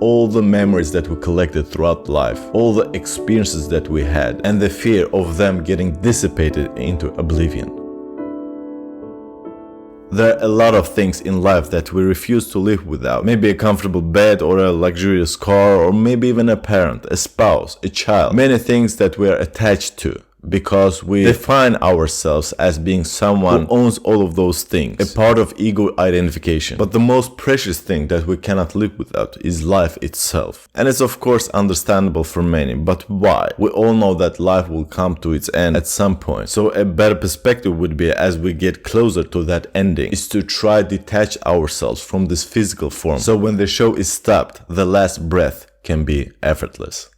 all the memories that we collected throughout life, all the experiences that we had, and the fear of them getting dissipated into oblivion. There are a lot of things in life that we refuse to live without. Maybe a comfortable bed or a luxurious car, or maybe even a parent, a spouse, a child. Many things that we are attached to because we define ourselves as being someone who owns all of those things, a part of ego identification. But the most precious thing that we cannot live without is life itself. And it's of course understandable for many, but why? We all know that life will come to its end at some point. So a better perspective would be, as we get closer to that ending, is to try detach ourselves from this physical form. So when the show is stopped, the last breath can be effortless.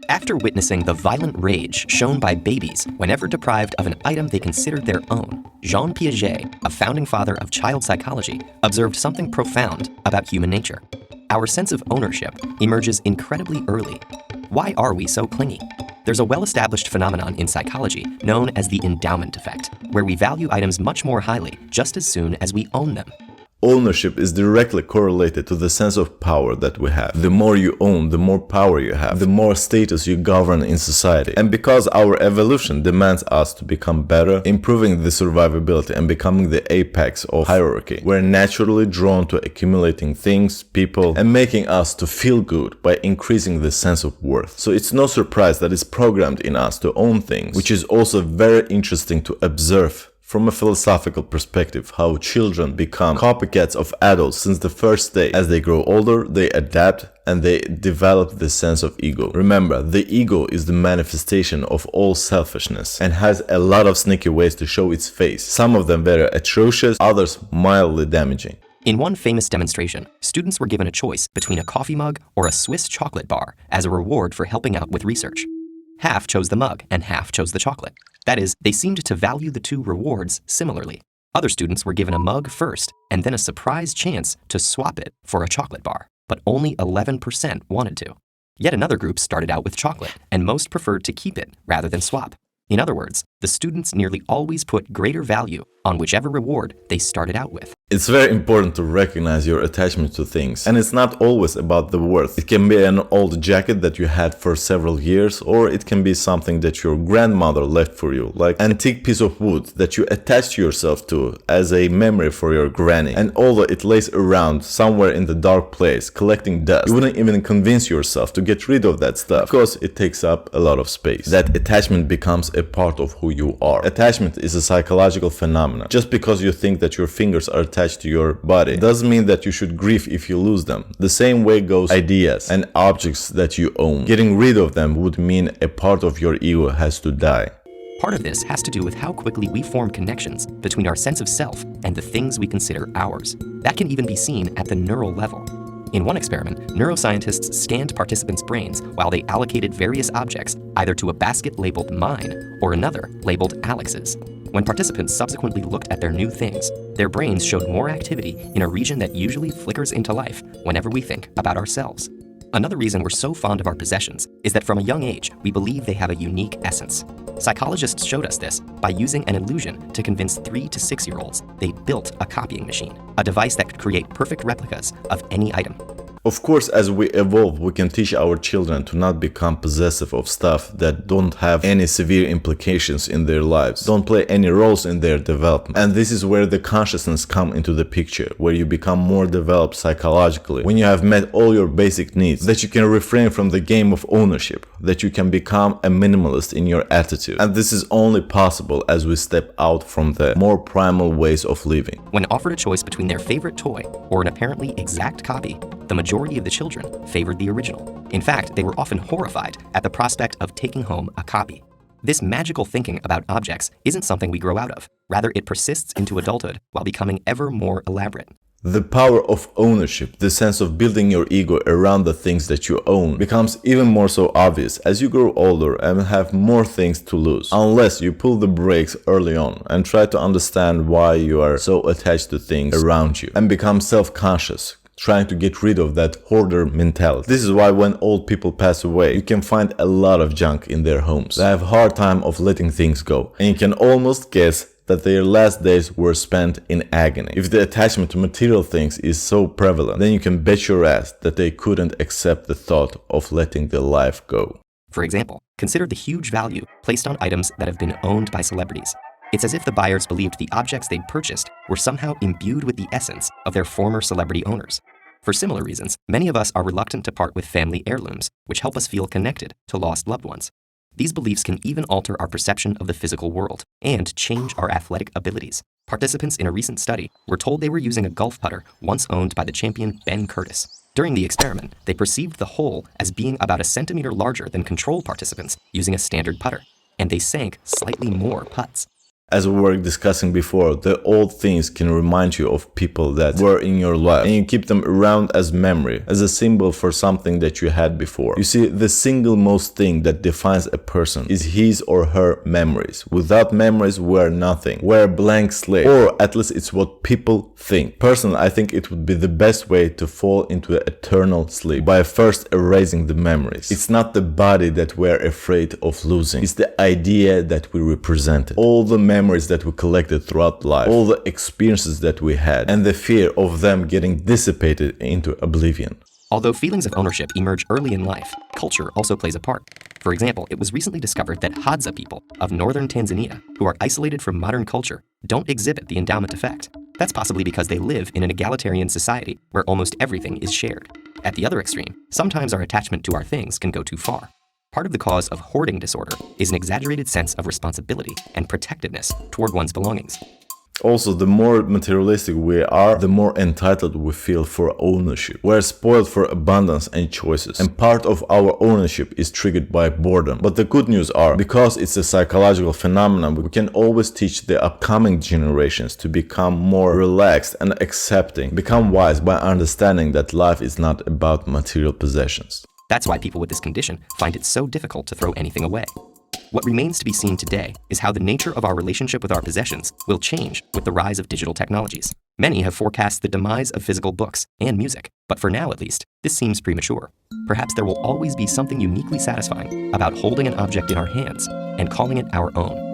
After witnessing the violent rage shown by babies whenever deprived of an item they considered their own, Jean Piaget, a founding father of child psychology, observed something profound about human nature. Our sense of ownership emerges incredibly early. Why are we so clingy? There's a well-established phenomenon in psychology known as the endowment effect, where we value items much more highly just as soon as we own them. Ownership is directly correlated to the sense of power that we have. The more you own, the more power you have, the more status you govern in society. And because our evolution demands us to become better, improving the survivability and becoming the apex of hierarchy, we're naturally drawn to accumulating things, people, and making us to feel good by increasing the sense of worth. So it's no surprise that it's programmed in us to own things, which is also very interesting to observe from a philosophical perspective, how children become copycats of adults since the first day. As they grow older, they adapt and they develop the sense of ego. Remember, the ego is the manifestation of all selfishness and has a lot of sneaky ways to show its face. Some of them very atrocious, others mildly damaging. In one famous demonstration, students were given a choice between a coffee mug or a Swiss chocolate bar as a reward for helping out with research. Half chose the mug and half chose the chocolate. That is, they seemed to value the two rewards similarly. Other students were given a mug first and then a surprise chance to swap it for a chocolate bar, but only 11% wanted to. Yet another group started out with chocolate, and most preferred to keep it rather than swap. In other words, the students nearly always put greater value on whichever reward they started out with. It's very important to recognize your attachment to things, and it's not always about the worth. It can be an old jacket that you had for several years, or it can be something that your grandmother left for you, like an antique piece of wood that you attach yourself to as a memory for your granny. And although it lays around somewhere in the dark place collecting dust, you wouldn't even convince yourself to get rid of that stuff because it takes up a lot of space. That attachment becomes a part of who you are. Attachment is a psychological phenomenon. Just because you think that your fingers are attached to your body doesn't mean that you should grieve if you lose them. The same way goes ideas and objects that you own. Getting rid of them would mean a part of your ego has to die. Part of this has to do with how quickly we form connections between our sense of self and the things we consider ours. That can even be seen at the neural level. In one experiment, neuroscientists scanned participants' brains while they allocated various objects either to a basket labeled mine or another labeled Alex's. When participants subsequently looked at their new things, their brains showed more activity in a region that usually flickers into life whenever we think about ourselves. Another reason we're so fond of our possessions is that from a young age, we believe they have a unique essence. Psychologists showed us this by using an illusion to convince 3 to 6-year-olds they built a copying machine, a device that could create perfect replicas of any item. Of course, as we evolve, we can teach our children to not become possessive of stuff that don't have any severe implications in their lives, don't play any roles in their development. And this is where the consciousness comes into the picture, where you become more developed psychologically, when you have met all your basic needs, that you can refrain from the game of ownership, that you can become a minimalist in your attitude. And this is only possible as we step out from the more primal ways of living. When offered a choice between their favorite toy or an apparently exact copy, the majority of the children favored the original. In fact, they were often horrified at the prospect of taking home a copy. This magical thinking about objects isn't something we grow out of. Rather, it persists into adulthood while becoming ever more elaborate. The power of ownership, the sense of building your ego around the things that you own, becomes even more so obvious as you grow older and have more things to lose. Unless you pull the brakes early on and try to understand why you are so attached to things around you and become self-conscious, trying to get rid of that hoarder mentality. This is why when old people pass away, you can find a lot of junk in their homes. They have a hard time of letting things go, and you can almost guess that their last days were spent in agony. If the attachment to material things is so prevalent, then you can bet your ass that they couldn't accept the thought of letting their life go. For example, consider the huge value placed on items that have been owned by celebrities. It's as if the buyers believed the objects they'd purchased were somehow imbued with the essence of their former celebrity owners. For similar reasons, many of us are reluctant to part with family heirlooms, which help us feel connected to lost loved ones. These beliefs can even alter our perception of the physical world and change our athletic abilities. Participants in a recent study were told they were using a golf putter once owned by the champion Ben Curtis. During the experiment, they perceived the hole as being about a centimeter larger than control participants using a standard putter, and they sank slightly more putts. As we were discussing before, the old things can remind you of people that were in your life, and you keep them around as memory, as a symbol for something that you had before. You see, the single most thing that defines a person is his or her memories. Without memories, we're nothing. We're a blank slate, or at least it's what people think. Personally, I think it would be the best way to fall into an eternal sleep by first erasing the memories. It's not the body that we're afraid of losing, it's the idea that we represented. All the memories that we collected throughout life, all the experiences that we had, and the fear of them getting dissipated into oblivion. Although feelings of ownership emerge early in life, culture also plays a part. For example, it was recently discovered that Hadza people of northern Tanzania, who are isolated from modern culture, don't exhibit the endowment effect. That's possibly because they live in an egalitarian society where almost everything is shared. At the other extreme, sometimes our attachment to our things can go too far. Part of the cause of hoarding disorder is an exaggerated sense of responsibility and protectiveness toward one's belongings. Also, the more materialistic we are, the more entitled we feel for ownership. We're spoiled for abundance and choices, and part of our ownership is triggered by boredom. But the good news are, because it's a psychological phenomenon, we can always teach the upcoming generations to become more relaxed and accepting, become wise by understanding that life is not about material possessions. That's why people with this condition find it so difficult to throw anything away. What remains to be seen today is how the nature of our relationship with our possessions will change with the rise of digital technologies. Many have forecast the demise of physical books and music, but for now at least, this seems premature. Perhaps there will always be something uniquely satisfying about holding an object in our hands and calling it our own.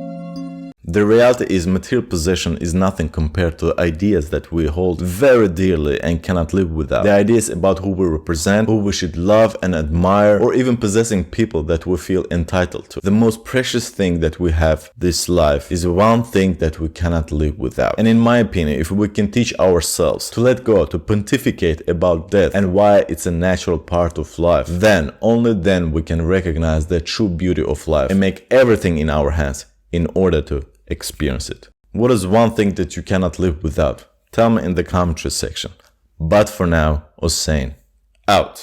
The reality is, material possession is nothing compared to the ideas that we hold very dearly and cannot live without. The ideas about who we represent, who we should love and admire, or even possessing people that we feel entitled to. The most precious thing that we have this life is one thing that we cannot live without. And in my opinion, if we can teach ourselves to let go, to pontificate about death and why it's a natural part of life, then, only then we can recognize the true beauty of life and make everything in our hands in order to experience it. What is one thing that you cannot live without? Tell me in the commentary section. But for now, Hussein, out.